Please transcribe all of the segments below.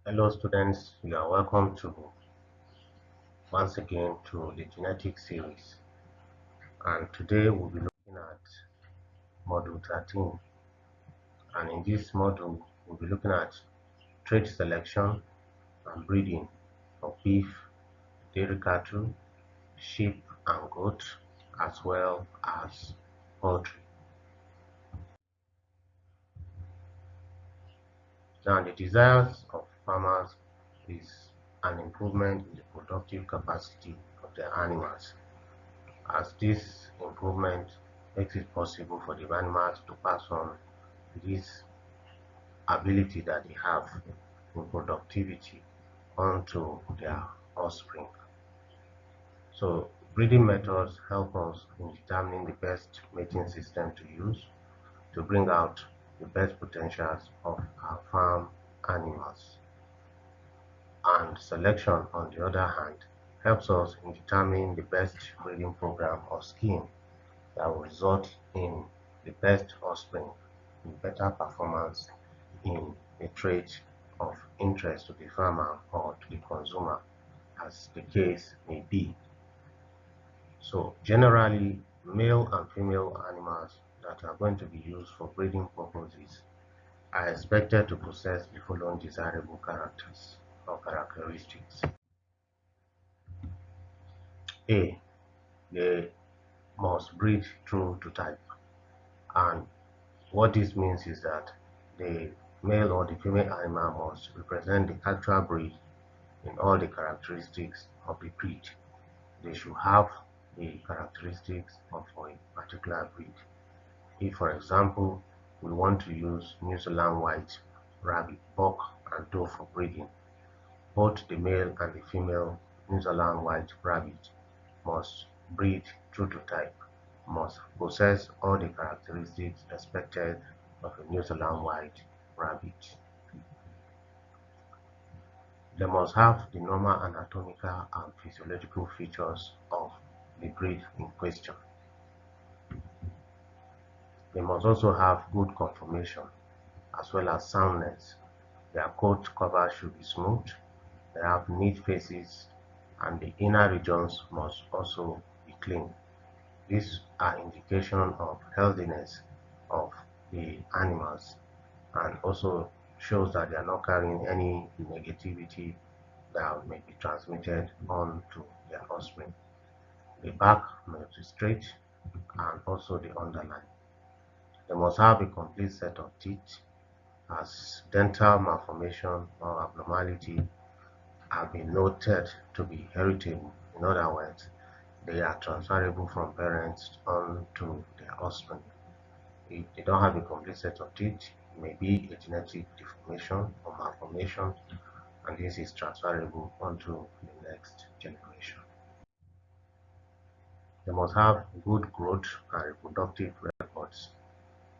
Hello students, you are welcome to once again to the genetics series, and today we'll be looking at module 13, and in this module we'll be looking at trait selection and breeding for beef, dairy cattle, sheep and goat, as well as poultry. Now the desires of farmers is an improvement in the productive capacity of their animals, as this improvement makes it possible for the animals to pass on this ability that they have in productivity onto their offspring. So breeding methods help us in determining the best mating system to use to bring out the best potentials of our farm animals. And selection, on the other hand, helps us in determining the best breeding program or scheme that will result in the best offspring, in better performance in a trait of interest to the farmer or to the consumer, as the case may be. So generally, male and female animals that are going to be used for breeding purposes are expected to possess the following desirable characters or characteristics. A. They must breed true to type, and what this means is that the male or the female animal must represent the actual breed in all the characteristics of the breed. They should have the characteristics of a particular breed. If, for example, we want to use New Zealand White Rabbit, buck and doe for breeding, both the male and the female New Zealand White Rabbit must breed true to type, must possess all the characteristics expected of a New Zealand White Rabbit. They must have the normal anatomical and physiological features of the breed in question. They must also have good conformation as well as soundness. Their coat cover should be smooth, they have neat faces, and the inner regions must also be clean. These are indications of healthiness of the animals, and also shows that they are not carrying any negativity that may be transmitted on to their offspring. The back must be straight and also the underline. They must have a complete set of teeth, as dental malformation or abnormality have been noted to be heritable. In other words, they are transferable from parents on to their offspring. If they don't have a complete set of teeth, it may be a genetic deformation or malformation, and this is transferable onto the next generation. They must have good growth and reproductive records,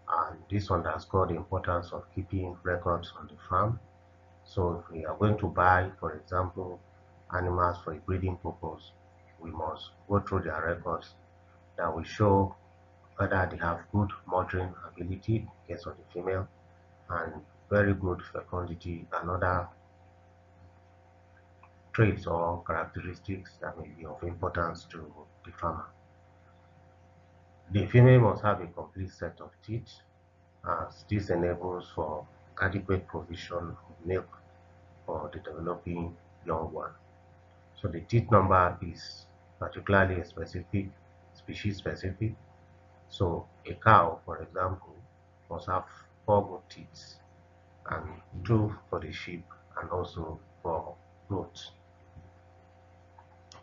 and this underscores the importance of keeping records on the farm. So if we are going to buy, for example, animals for a breeding purpose, we must go through their records that will show whether they have good mothering ability in case of the female, and very good fecundity and other traits or characteristics that may be of importance to the farmer. The female must have a complete set of teeth, as this enables for adequate provision of milk for the developing young one. So the teeth number is particularly a specific, species specific. So a cow, for example, must have 4 good teeth, and 2 for the sheep and also for goats.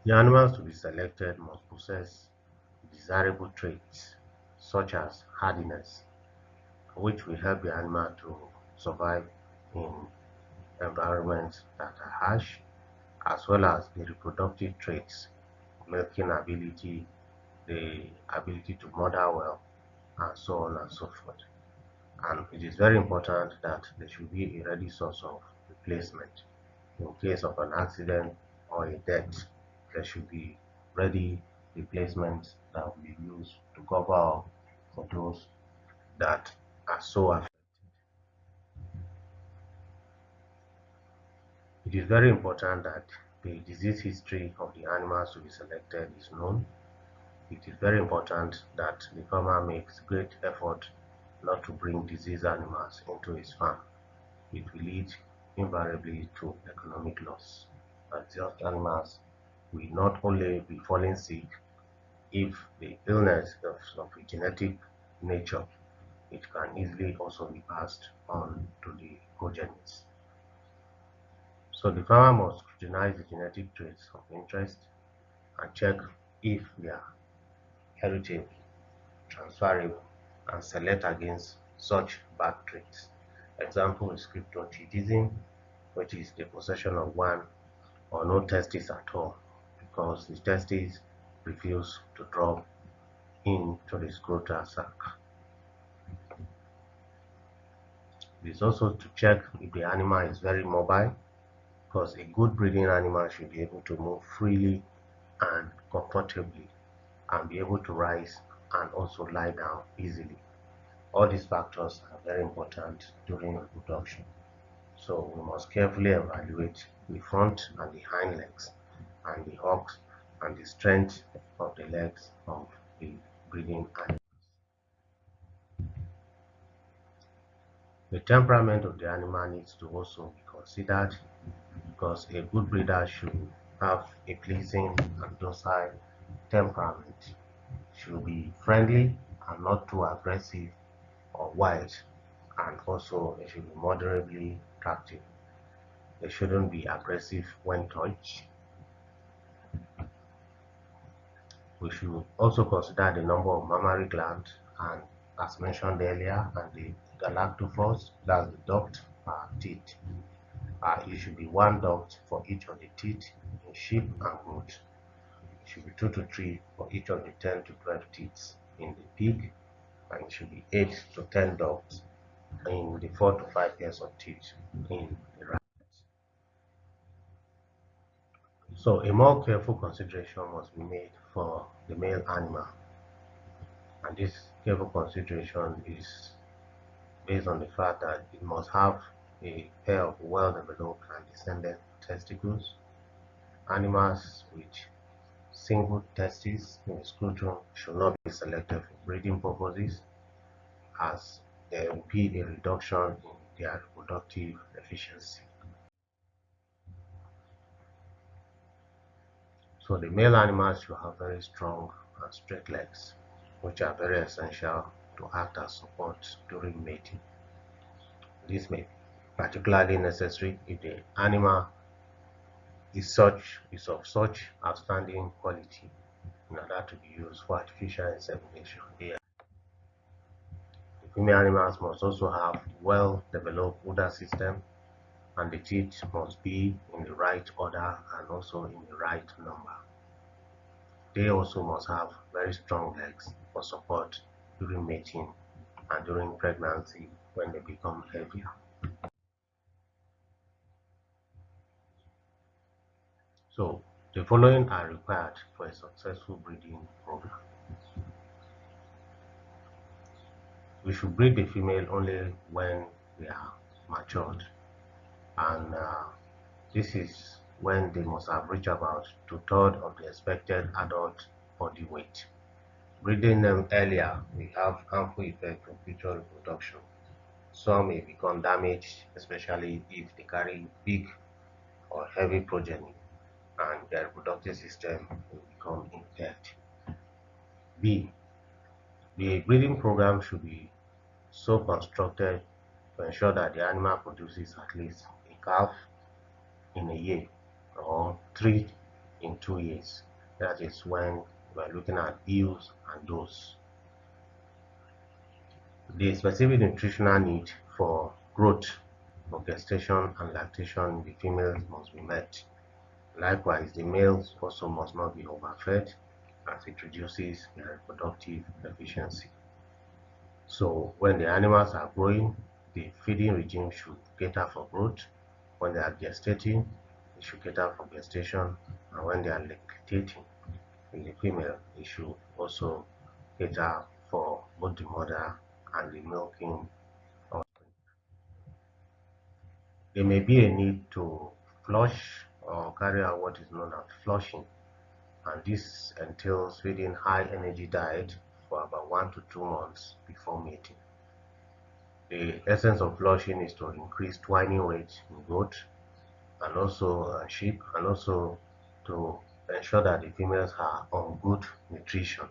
The animals to be selected must possess desirable traits such as hardiness, which will help the animal to survive in environments that are harsh, as well as the reproductive traits, milking ability, the ability to mother well, and so on and so forth. And it is very important that there should be a ready source of replacement. In case of an accident or a death, there should be ready replacements that will be used to cover up for those that are so affected. It is very important that the disease history of the animals to be selected is known. It is very important that the farmer makes great effort not to bring diseased animals into his farm. It will lead invariably to economic loss, as these animals will not only be falling sick. If the illness is of a genetic nature, it can easily also be passed on to the progenies. So the farmer must scrutinize the genetic traits of interest and check if they are heritable, transferable, and select against such bad traits. Example is cryptorchidism, which is the possession of one or no testes at all, because the testes refuse to drop into the scrotal sac. It is also to check if the animal is very mobile, because a good breeding animal should be able to move freely and comfortably and be able to rise and also lie down easily. All these factors are very important during reproduction. So we must carefully evaluate the front and the hind legs and the hocks and the strength of the legs of the breeding animal. The temperament of the animal needs to also be considered, because a good breeder should have a pleasing and docile temperament, should be friendly and not too aggressive or wild, and also it should be moderately active. They shouldn't be aggressive when touched. We should also consider the number of mammary glands and, as mentioned earlier, and the galactophores, that's the duct per teeth. It should be one duct for each of the teeth in sheep and goat. It should be 2 to 3 for each of the 10 to 12 teeth in the pig, and it should be 8 to 10 ducts in the 4 to 5 pairs of teeth in the rat. So a more careful consideration must be made for the male animal, and this careful consideration is based on the fact that it must have a pair of well-developed and descended testicles. Animals with single testes in the scrotum should not be selected for breeding purposes, as there will be a reduction in their reproductive efficiency. So the male animals should have very strong and straight legs, which are very essential to act as support during mating. This may be particularly necessary if the animal is of such outstanding quality in order to be used for artificial insemination. The female animals must also have well-developed udder system, and the teeth must be in the right order and also in the right number. They also must have very strong legs for support during mating and during pregnancy when they become heavier. So the following are required for a successful breeding program. We should breed the female only when they are matured, and this is when they must have reached about 2/3 of the expected adult body weight. Breeding them earlier will have harmful effect on future reproduction. Some may become damaged, especially if they carry big or heavy progeny, and their reproductive system will become impaired. B. The breeding program should be so constructed to ensure that the animal produces at least a calf in a year or 3 in 2 years. That is when we are looking at ewes and does. The specific nutritional need for growth, for gestation and lactation in the females must be met. Likewise, the males also must not be overfed, as it reduces their reproductive efficiency. So when the animals are growing, the feeding regime should cater for growth. When they are gestating, it should cater for gestation, and when they are lactating in the female, it should also cater for both the mother and the milking offspring. There may be a need to flush or carry out what is known as flushing, and this entails feeding high energy diet for about 1 to 2 months before mating. The essence of flushing is to increase twining weight in goat and also sheep, and also to ensure that the females are on good nutrition.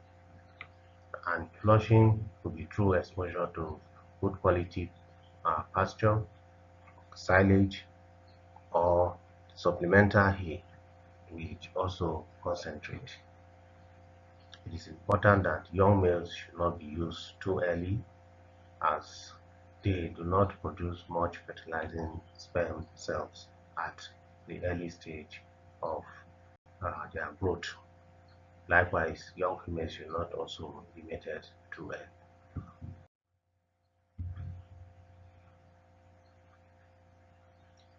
And flushing could be through exposure to good quality pasture, silage, or supplemental hay, which also concentrate. It is important that young males should not be used too early, as they do not produce much fertilizing sperm cells at the early stage of their growth. Likewise, young females should not also be mated too early.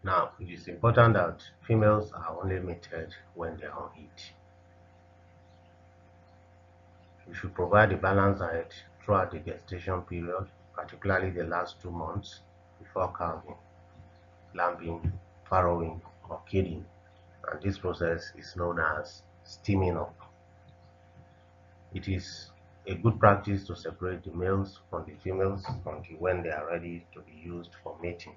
Now, it is important that females are only mated when they are on heat. You should provide a balanced diet throughout the gestation period, particularly the last 2 months before calving, lambing, farrowing, or kidding, and this process is known as steaming up. It is a good practice to separate the males from the females until when they are ready to be used for mating.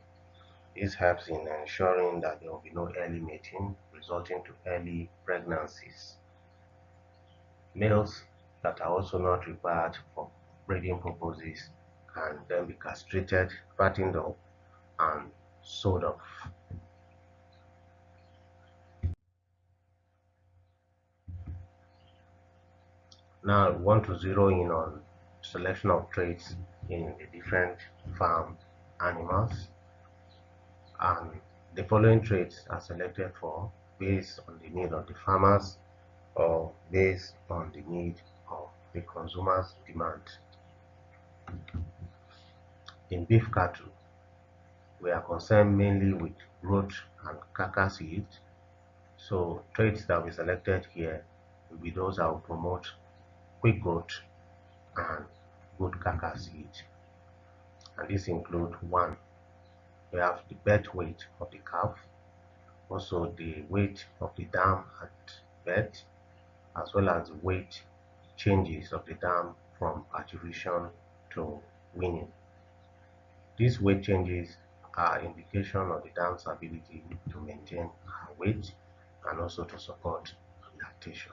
This helps in ensuring that there will be no early mating, resulting to early pregnancies. Males that are also not required for breeding purposes can then be castrated, fattened up, and sold off. Now we want to zero in on selection of traits in the different farm animals, and the following traits are selected for based on the need of the farmers or based on the need of the consumer's demand. In beef cattle, we are concerned mainly with growth and carcass yield, so traits that we selected here will be those that will promote quick growth and good carcass yield. And this include: one, we have the birth weight of the calf, also the weight of the dam at birth, as well as the weight changes of the dam from parturition to weaning. These weight changes are indication of the dam's ability to maintain her weight and also to support lactation.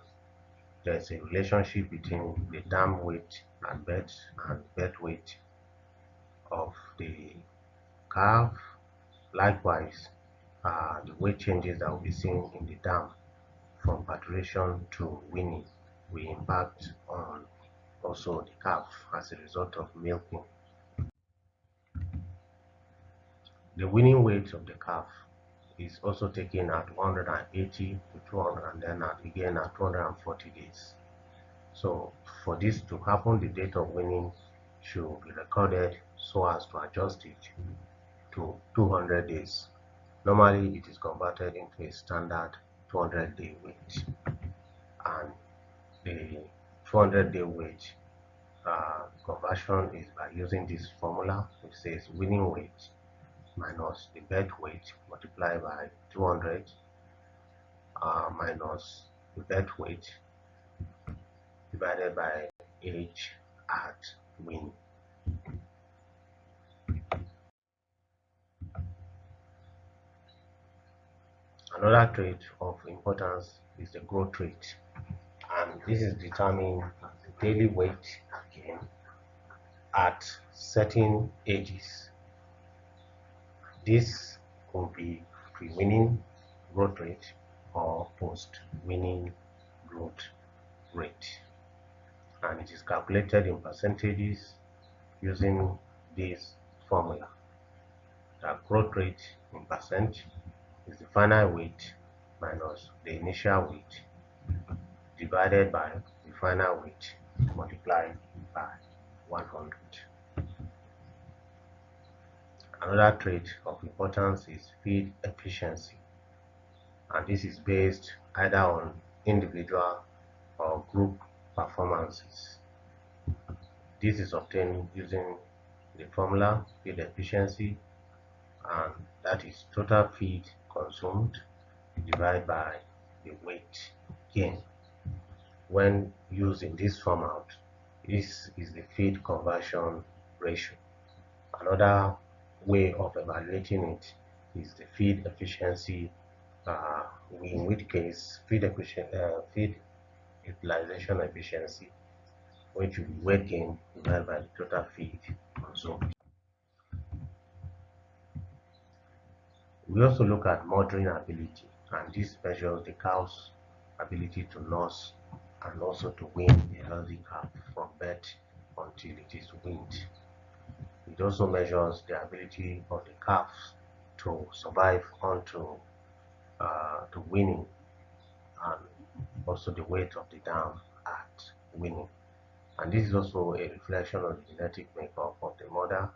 There is a relationship between the dam weight and birth weight of the calf. Likewise, the weight changes that will be seen in the dam from parturition to weaning will impact on also the calf as a result of milking. The weaning weight of the calf is also taken at 180 to 200, and then again at 240 days. So for this to happen, the date of weaning should be recorded so as to adjust it to 200 days. Normally, it is converted into a standard 200-day weight, and the 200-day weight conversion is by using this formula, which says weaning weight minus the birth weight multiplied by 200 minus the birth weight divided by age at weaning. Another trait of importance is the growth rate, and this is determined as the daily weight gain at certain ages. This will be pre-weaning growth rate or post-weaning growth rate, and it is calculated in percentages using this formula. The growth rate in percent is the final weight minus the initial weight divided by the final weight multiplied by 100. Another trait of importance is feed efficiency, and this is based either on individual or group performances. This is obtained using the formula feed efficiency, and that is total feed consumed divided by the weight gain. When used in this format, this is the feed conversion ratio. Another way of evaluating it is the feed efficiency, in which case feed utilization efficiency, which will be weight gain divided by the total feed consumed. We also look at mothering ability, and this measures the cow's ability to nurse and also to wean a healthy calf from birth until it is weaned. It also measures the ability of the calf to survive onto to weaning, and also the weight of the dam at weaning. And this is also a reflection of the genetic makeup of the mother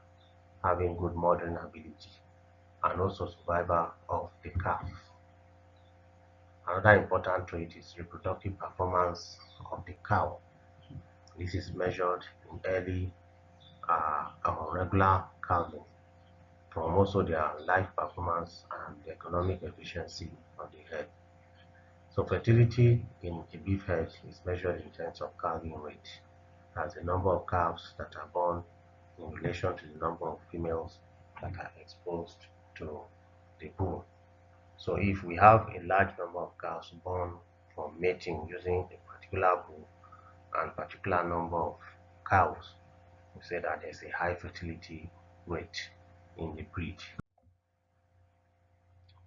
having good mothering ability and also survival of the calf. Another important trait is reproductive performance of the cow. This is measured in early or regular calving from also their life performance and the economic efficiency of the herd. So fertility in a beef herd is measured in terms of calving rate, as the number of calves that are born in relation to the number of females that are exposed to the bull. So if we have a large number of calves born from mating using a particular bull and particular number of cows, we say that there's a high fertility rate in the breed.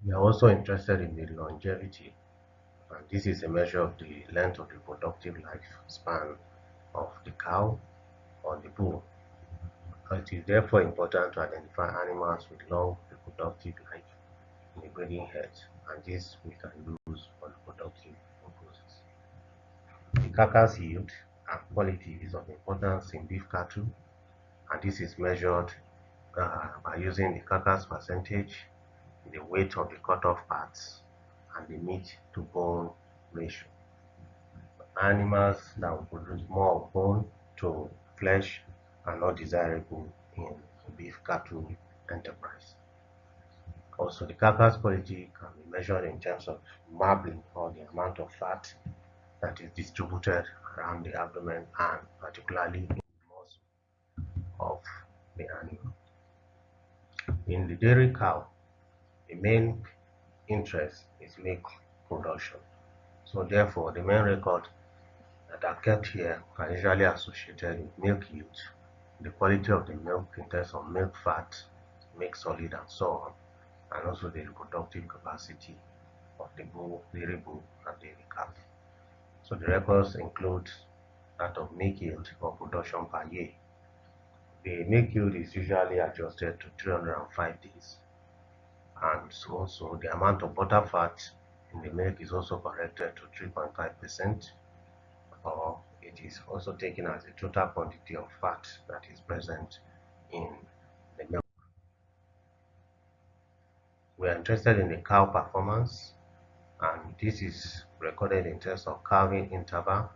We are also interested in the longevity, and this is a measure of the length of the productive lifespan of the cow or the bull. It is therefore important to identify animals with long reproductive life in the breeding herds, and this we can use for reproductive purposes. The carcass yield and quality is of importance in beef cattle, and this is measured by using the carcass percentage, the weight of the cut-off parts, and the meat to bone ratio. Animals that will produce more bone to flesh are not desirable in beef cattle enterprise. Also, the carcass quality can be measured in terms of marbling, or the amount of fat that is distributed around the abdomen and particularly in the muscle of the animal. In the dairy cow, the main interest is milk production. So therefore, the main record that are kept here are usually associated with milk yield, the quality of the milk in terms of milk fat, milk solid, and so on, and also the reproductive capacity of the bull, dairy bull, and dairy calf. So the records include that of milk yield or production per year. The milk yield is usually adjusted to 305 days, and so also the amount of butter fat in the milk is also corrected to 3.5%, or it is also taken as the total quantity of fat that is present in the milk. We are interested in the cow performance, and this is recorded in terms of calving interval.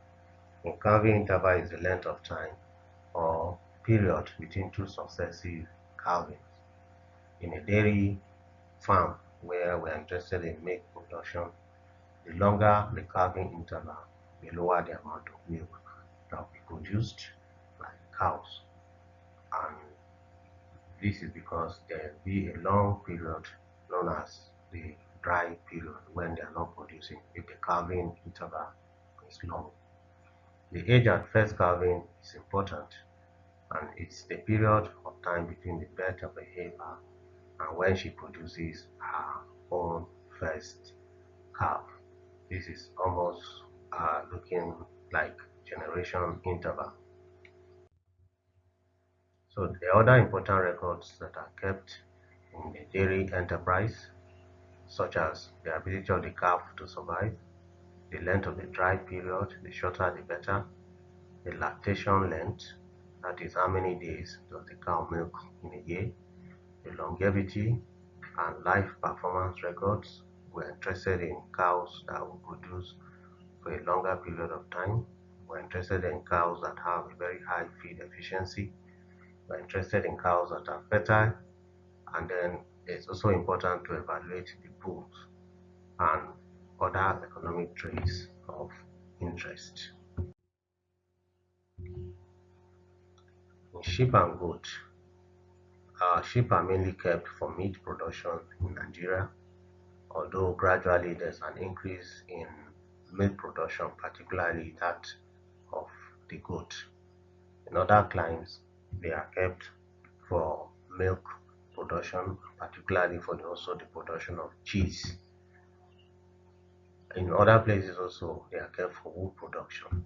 In calving interval is the length of time or period between two successive calvings. In a dairy farm where we are interested in milk production, the longer the calving interval, the lower the amount of milk that will be produced by cows. And this is because there will be a long period known as the dry period when they are not producing if the calving interval is long. The age at first calving is important, and it's the period of time between the birth of a heifer and when she produces her own first calf. This is almost looking like generation interval. So the other important records that are kept in the dairy enterprise, such as the ability of the calf to survive, the length of the dry period, the shorter the better, the lactation length, that is how many days does the cow milk in a year, the longevity and life performance records. We're interested in cows that will produce for a longer period of time. We're interested in cows that have a very high feed efficiency. We're interested in cows that are fertile, and then it's also important to evaluate the bulls. and other economic traits of interest. In sheep and goat, sheep are mainly kept for meat production in Nigeria, although gradually there's an increase in milk production, particularly that of the goat. In other climes, they are kept for milk production, particularly for also the production of cheese. In other places also, they are kept for wool production.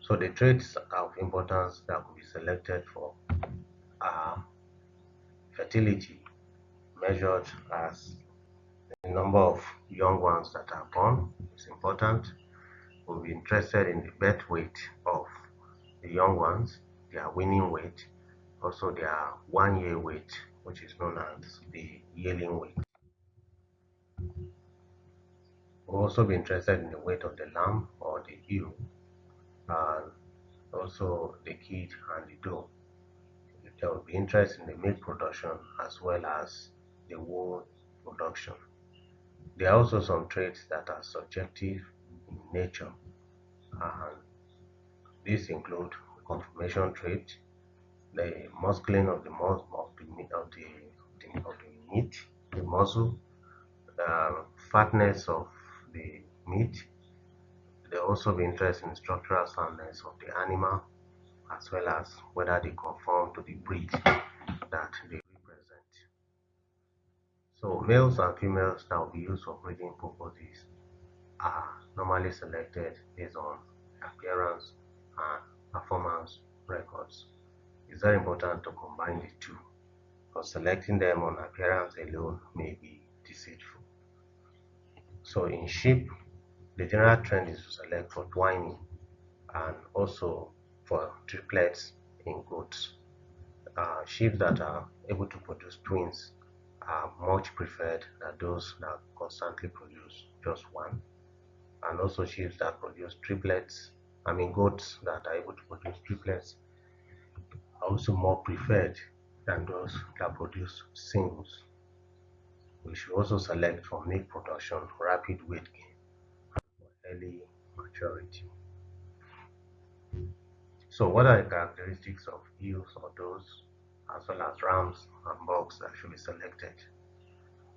So the traits of importance that could be selected for are fertility, measured as the number of young ones that are born is important. We'll be interested in the birth weight of the young ones, their weaning weight, also their 1 year weight, which is known as the yearling weight. We'll also be interested in the weight of the lamb or the ewe, and also the kid and the doe. There will be interest in the milk production as well as the wool production. There are also some traits that are subjective in nature, and these include conformation trait, the muscling of the meat, the muscle, fatness of the meat. They also be interested in structural soundness of the animal, as well as whether they conform to the breed that they represent. So males and females that will be used for breeding purposes are normally selected based on appearance and performance records. It's very important to combine the two, because selecting them on appearance alone may be deceitful. So in sheep, the general trend is to select for twining and also for triplets in goats. Sheep that are able to produce twins are much preferred than those that constantly produce just one. And also sheep that produce triplets, goats that are able to produce triplets are also more preferred than those that produce singles. We should also select for milk production, rapid weight gain, for early maturity. So what are the characteristics of ewes or does, as well as rams and bucks that should be selected?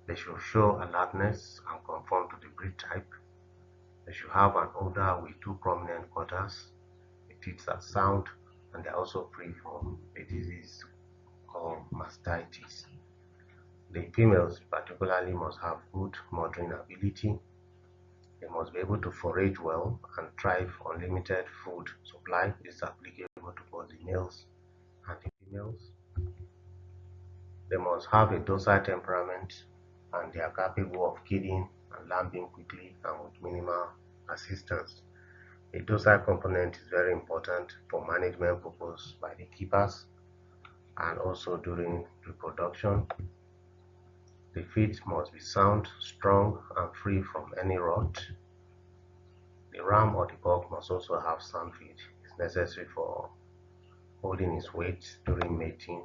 They should show alertness and conform to the breed type. They should have an odor with two prominent quarters. The teeth are sound, and they are also free from a disease called mastitis. The females particularly must have good mothering ability. They must be able to forage well and thrive on limited food supply. This is applicable to both the males and the females. They must have a docile temperament, and they are capable of kidding and lambing quickly and with minimal assistance. A docile component is very important for management purposes by the keepers and also during reproduction. The feet must be sound, strong, and free from any rot. The ram or the buck must also have sound feet. It's necessary for holding its weight during mating,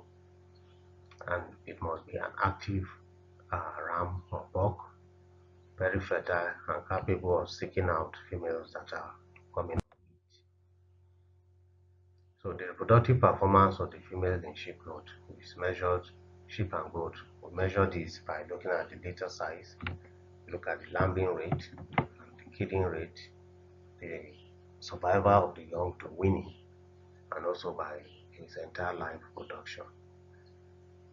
and it must be an active ram or buck, very fertile and capable of seeking out females that are coming. So the reproductive performance of the females in sheep goat is measured. Sheep and goat, we measure this by looking at the litter size, look at the lambing rate, the kidding rate, the survival of the young to weaning, and also by its entire life production.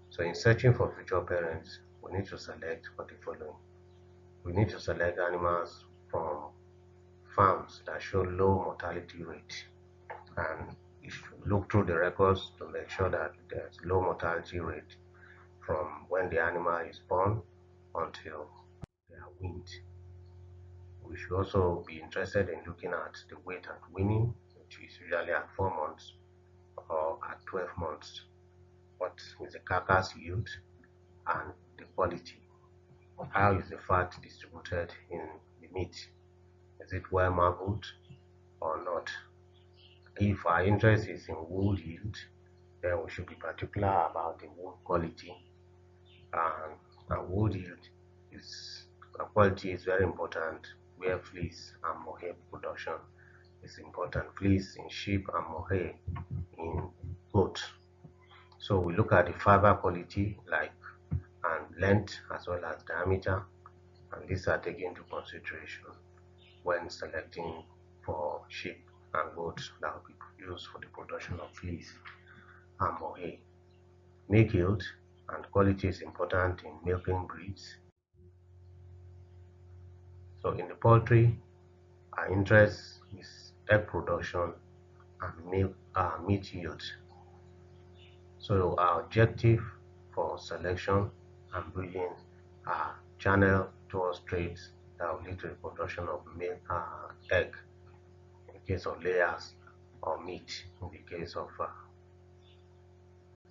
So in searching for future parents, we need to select for the following. We need to select animals from farms that show low mortality rate, and you should look through the records to make sure that there's low mortality rate from when the animal is born until they are weaned. We should also be interested in looking at the weight at weaning, which is usually at 4 months or at 12 months. What is the carcass yield and the quality? How is the fat distributed in the meat? Is it well marbled or not? If our interest is in wool yield, then we should be particular about the wool quality. And wool yield is quality is very important, where fleece and mohair production is important. Fleece in sheep and mohair in goat. So we look at the fiber quality, like and length as well as diameter, and these are taken into consideration when selecting for sheep and goats that will be used for the production of fleece and mohair. Milk yield and quality is important in milking breeds. So in the poultry, our interest is egg production and meat yield. So our objective for selection and breeding are channeled towards traits that will lead to the production of egg in the case of layers, or meat in the case of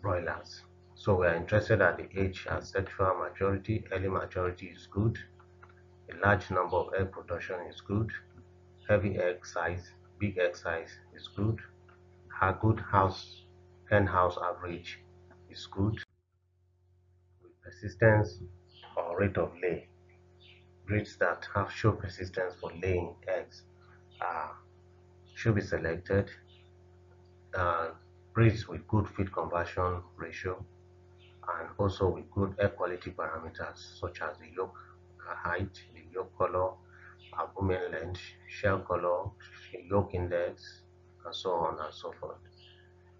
broilers. So we are interested at the age at sexual maturity. Early maturity is good. A large number of egg production is good. Heavy egg size, big egg size is good. A good hen house average is good. With persistence or rate of lay, breeds that have show persistence for laying eggs uh, should be selected. Uh, Breeds with good feed conversion ratio and also with good air quality parameters such as the yolk height, the yolk color, abdomen length, shell color, yolk index, and so on and so forth.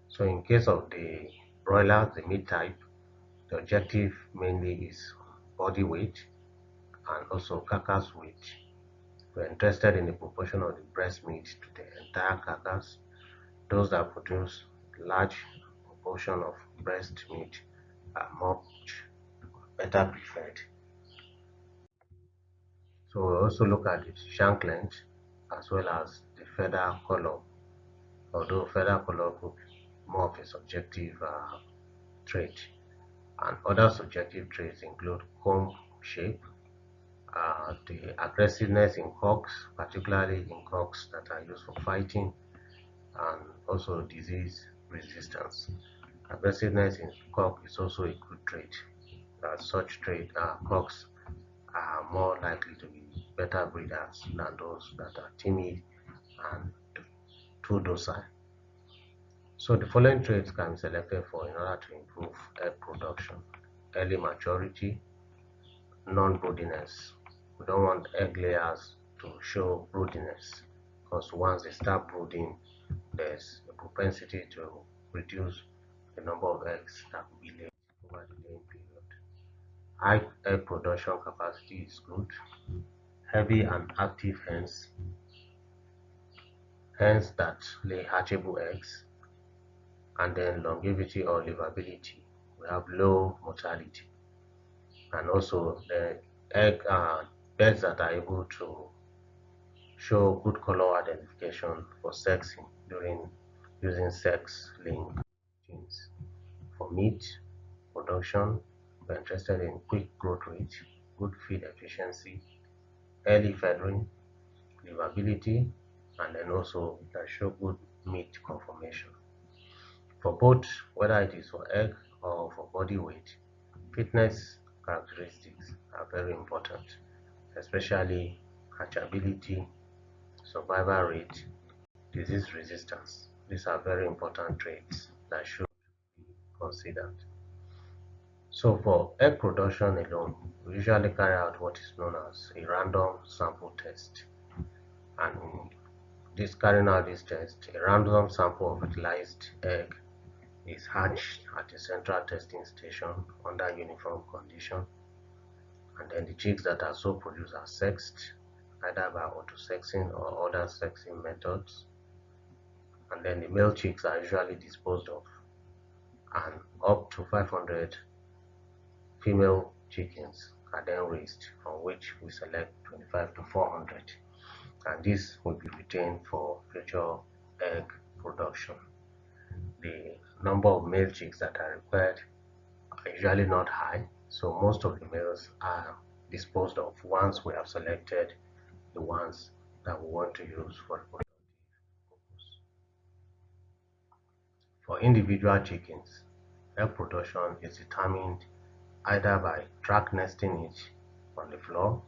So in case of the broiler, the meat type, the objective mainly is body weight and also carcass weight. We're interested in the proportion of the breast meat to the entire carcass. Those that produce large proportion of breast meat are much better preferred. So we also look at the shank length as well as the feather color, although feather color could be more of a subjective trait. And other subjective traits include comb shape, the aggressiveness in cocks, particularly in cocks that are used for fighting, and also disease resistance. Aggressiveness in cock is also a good trait. Such trait cocks are more likely to be better breeders than those that are timid and too docile. So the following traits can be selected for in order to improve egg production: early maturity, non-broodiness. We don't want egg layers to show broodiness, because once they start brooding, there's a propensity to reduce the number of eggs that will be laid over the laying period. High egg production capacity is good. Heavy and active hens that lay hatchable eggs, and then longevity or livability. We have low mortality, and also the egg birds that are able to show good color identification for sexing during using sex link genes. For meat production, we're interested in quick growth rate, good feed efficiency, early feathering, livability, and then also can show good meat conformation. For both, whether it is for egg or for body weight, fitness characteristics are very important, especially hatchability, survival rate, disease resistance. These are very important traits that should be considered. So for egg production alone, we usually carry out what is known as a random sample test. And in this carrying out this test, a random sample of fertilized egg is hatched at a central testing station under uniform condition, and then the chicks that are so produced are sexed either by autosexing or other sexing methods, and then the male chicks are usually disposed of, and up to 500 female chickens are then raised, from which we select 25 to 400, and this will be retained for future egg production. The number of male chicks that are required are usually not high, so most of the males are disposed of once we have selected the ones that we want to use for reproductive purpose. For individual chickens, egg production is determined either by track nesting it on the floor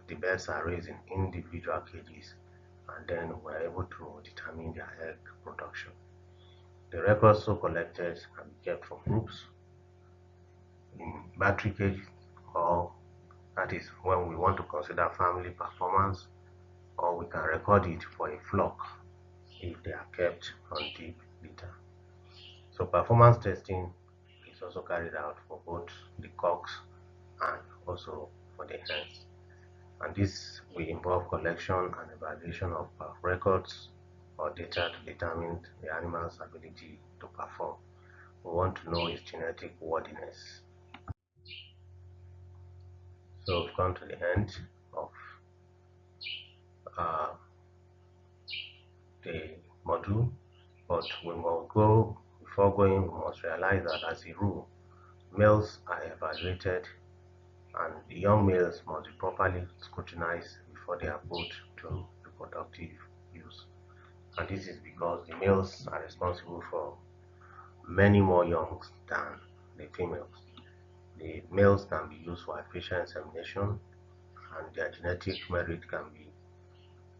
the birds are raised in individual cages, and then we're able to determine their egg production. The records so collected can be kept for groups in battery cages, or that is when we want to consider family performance, or we can record it for a flock if they are kept on deep litter. So performance testing is also carried out for both the cocks and also for the hens. And this will involve collection and evaluation of records or data to determine the animal's ability to perform. We want to know its genetic worthiness. So we've come to the end of uh, the module, but before going, we must realize that as a rule, males are evaluated and the young males must be properly scrutinized before they are put to reproductive use. And this is because the males are responsible for many more youngs than the females. The males can be used for artificial insemination, and their genetic merit can be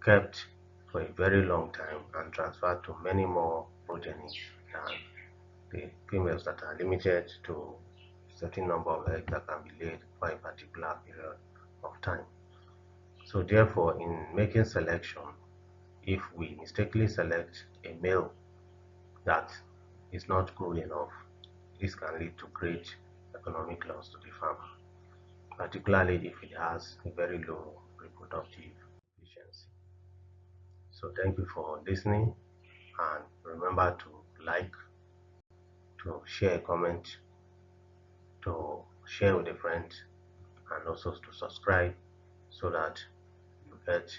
kept for a very long time and transferred to many more progenies than the females that are limited to a certain number of eggs that can be laid for a particular period of time. So therefore, in making selection, if we mistakenly select a male that is not good enough, this can lead to great economic loss to the farmer, particularly if it has a very low reproductive efficiency. So thank you for listening, and remember to like, to share a comment, to share with a friend, and also to subscribe so that you get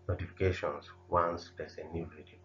notifications once there's a new video.